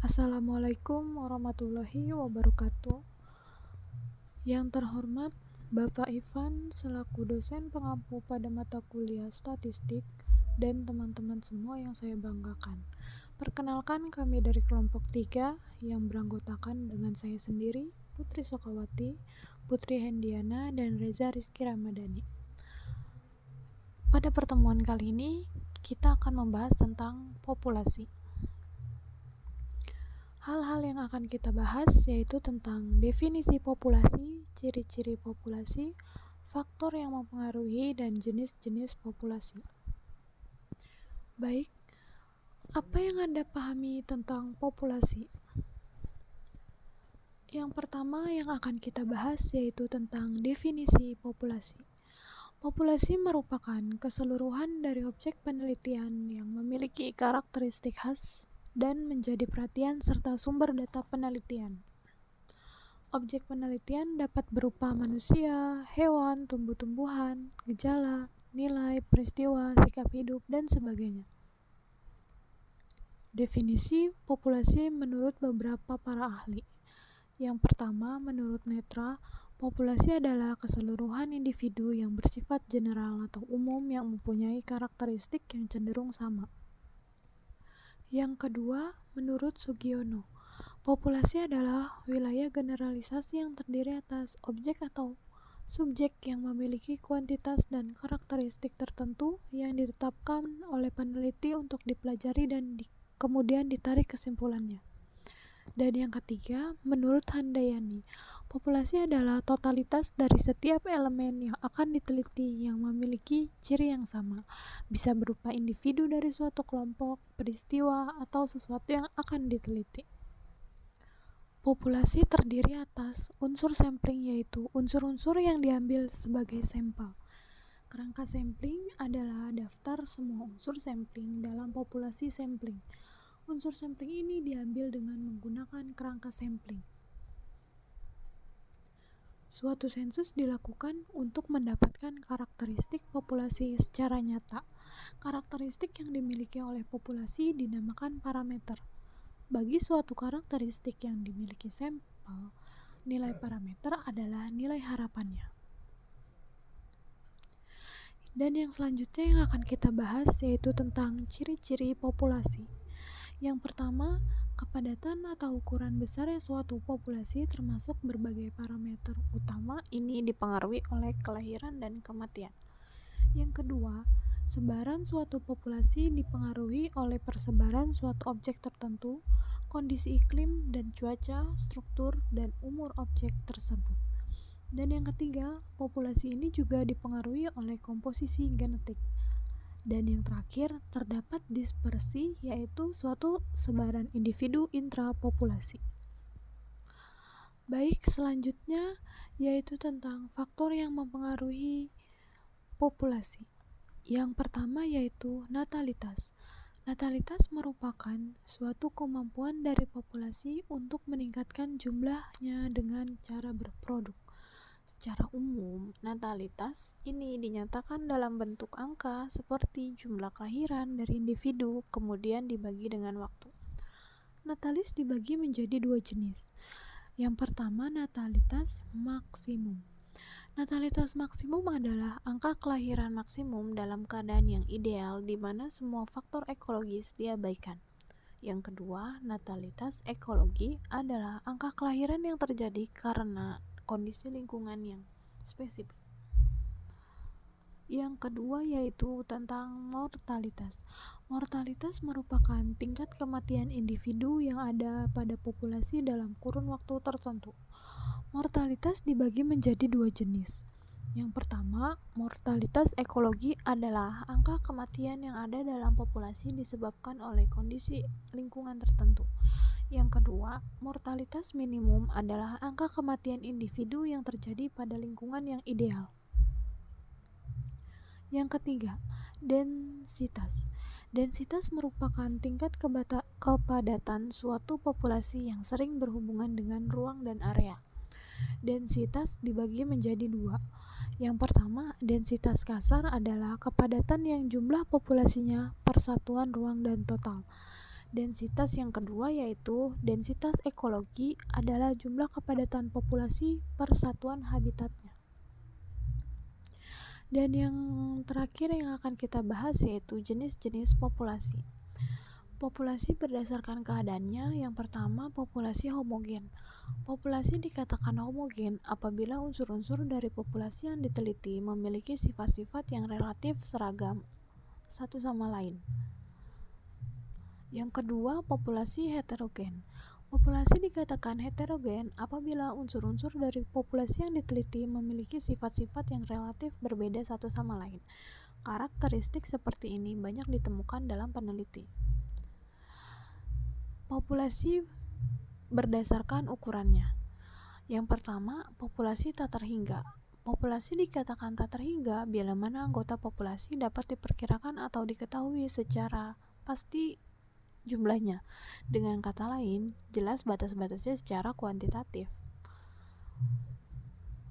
Assalamualaikum warahmatullahi wabarakatuh. Yang terhormat Bapak Ivan selaku dosen pengampu pada mata kuliah statistik dan teman-teman semua yang saya banggakan. Perkenalkan, kami dari kelompok 3 yang beranggotakan dengan saya sendiri, Putri Sokawati, Putri Hendiana, dan Reza Rizky Ramadhani. Pada pertemuan kali ini, kita akan membahas tentang populasi. Hal-hal yang akan kita bahas yaitu tentang definisi populasi, ciri-ciri populasi, faktor yang mempengaruhi, dan jenis-jenis populasi. Baik, apa yang Anda pahami tentang populasi? Yang pertama yang akan kita bahas yaitu tentang definisi populasi. Populasi merupakan keseluruhan dari objek penelitian yang memiliki karakteristik khas dan menjadi perhatian serta sumber data penelitian. Objek penelitian dapat berupa manusia, hewan, tumbuh-tumbuhan, gejala, nilai, peristiwa, sikap hidup, dan sebagainya. Definisi populasi menurut beberapa para ahli. Yang pertama, menurut Netra, populasi adalah keseluruhan individu yang bersifat general atau umum yang mempunyai karakteristik yang cenderung sama. Yang kedua, menurut Sugiono, populasi adalah wilayah generalisasi yang terdiri atas objek atau subjek yang memiliki kuantitas dan karakteristik tertentu yang ditetapkan oleh peneliti untuk dipelajari dan kemudian ditarik kesimpulannya. Dan yang ketiga, menurut Handayani, populasi adalah totalitas dari setiap elemen yang akan diteliti yang memiliki ciri yang sama, bisa berupa individu dari suatu kelompok, peristiwa, atau sesuatu yang akan diteliti. Populasi terdiri atas unsur sampling, yaitu unsur-unsur yang diambil sebagai sampel. Kerangka sampling adalah daftar semua unsur sampling dalam populasi sampling. Unsur sampling ini diambil dengan menggunakan kerangka sampling. Suatu sensus dilakukan untuk mendapatkan karakteristik populasi secara nyata. Karakteristik yang dimiliki oleh populasi dinamakan parameter. Bagi suatu karakteristik yang dimiliki sampel, nilai parameter adalah nilai harapannya. Dan yang selanjutnya yang akan kita bahas yaitu tentang ciri-ciri populasi. Yang pertama, kepadatan atau ukuran besarnya suatu populasi termasuk berbagai parameter utama ini dipengaruhi oleh kelahiran dan kematian. Yang kedua, sebaran suatu populasi dipengaruhi oleh persebaran suatu objek tertentu, kondisi iklim dan cuaca, struktur, dan umur objek tersebut. Dan yang ketiga, populasi ini juga dipengaruhi oleh komposisi genetik. Dan yang terakhir, terdapat dispersi, yaitu suatu sebaran individu intrapopulasi. Baik, selanjutnya yaitu tentang faktor yang mempengaruhi populasi. Yang pertama yaitu natalitas. Natalitas merupakan suatu kemampuan dari populasi untuk meningkatkan jumlahnya dengan cara berproduk. Secara umum, natalitas ini dinyatakan dalam bentuk angka seperti jumlah kelahiran dari individu kemudian dibagi dengan waktu. Natalis dibagi menjadi dua jenis. Yang pertama, natalitas maksimum. Natalitas maksimum adalah angka kelahiran maksimum dalam keadaan yang ideal di mana semua faktor ekologis diabaikan. Yang kedua, natalitas ekologi adalah angka kelahiran yang terjadi karena kondisi lingkungan yang spesifik. Yang kedua yaitu tentang mortalitas. Mortalitas merupakan tingkat kematian individu yang ada pada populasi dalam kurun waktu tertentu. Mortalitas dibagi menjadi dua jenis. Yang pertama, mortalitas ekologi adalah angka kematian yang ada dalam populasi disebabkan oleh kondisi lingkungan tertentu. Yang kedua, mortalitas minimum adalah angka kematian individu yang terjadi pada lingkungan yang ideal. Yang ketiga, densitas. Densitas merupakan tingkat kepadatan suatu populasi yang sering berhubungan dengan ruang dan area. Densitas dibagi menjadi dua. Yang pertama, densitas kasar adalah kepadatan yang jumlah populasinya per satuan ruang dan total. Densitas yang kedua yaitu densitas ekologi adalah jumlah kepadatan populasi per satuan habitatnya. Dan yang terakhir yang akan kita bahas yaitu jenis-jenis populasi. Populasi berdasarkan keadaannya, yang pertama populasi homogen. Populasi dikatakan homogen apabila unsur-unsur dari populasi yang diteliti memiliki sifat-sifat yang relatif seragam satu sama lain. Yang kedua, populasi heterogen. Populasi dikatakan heterogen apabila unsur-unsur dari populasi yang diteliti memiliki sifat-sifat yang relatif berbeda satu sama lain. Karakteristik seperti ini banyak ditemukan dalam peneliti. Populasi berdasarkan ukurannya. Yang pertama, populasi tak terhingga. Populasi dikatakan tak terhingga bila mana anggota populasi dapat diperkirakan atau diketahui secara pasti jumlahnya. Dengan kata lain, jelas batas-batasnya secara kuantitatif.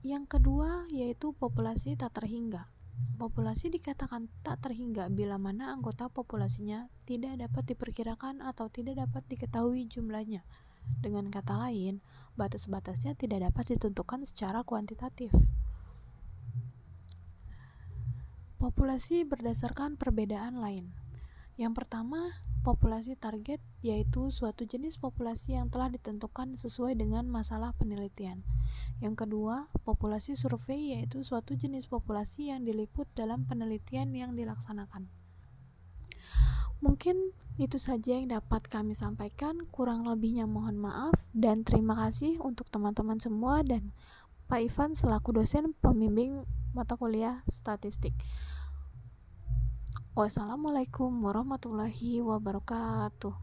Yang kedua yaitu populasi tak terhingga. Populasi dikatakan tak terhingga bila mana anggota populasinya tidak dapat diperkirakan atau tidak dapat diketahui jumlahnya. Dengan kata lain, batas-batasnya tidak dapat ditentukan secara kuantitatif. Populasi berdasarkan perbedaan lain. Yang pertama, populasi target yaitu suatu jenis populasi yang telah ditentukan sesuai dengan masalah penelitian. Yang kedua, populasi survei yaitu suatu jenis populasi yang diliput dalam penelitian yang dilaksanakan. Mungkin itu saja yang dapat kami sampaikan, kurang lebihnya mohon maaf dan terima kasih untuk teman-teman semua dan Pak Ivan selaku dosen pembimbing mata kuliah statistik. Wassalamualaikum warahmatullahi wabarakatuh.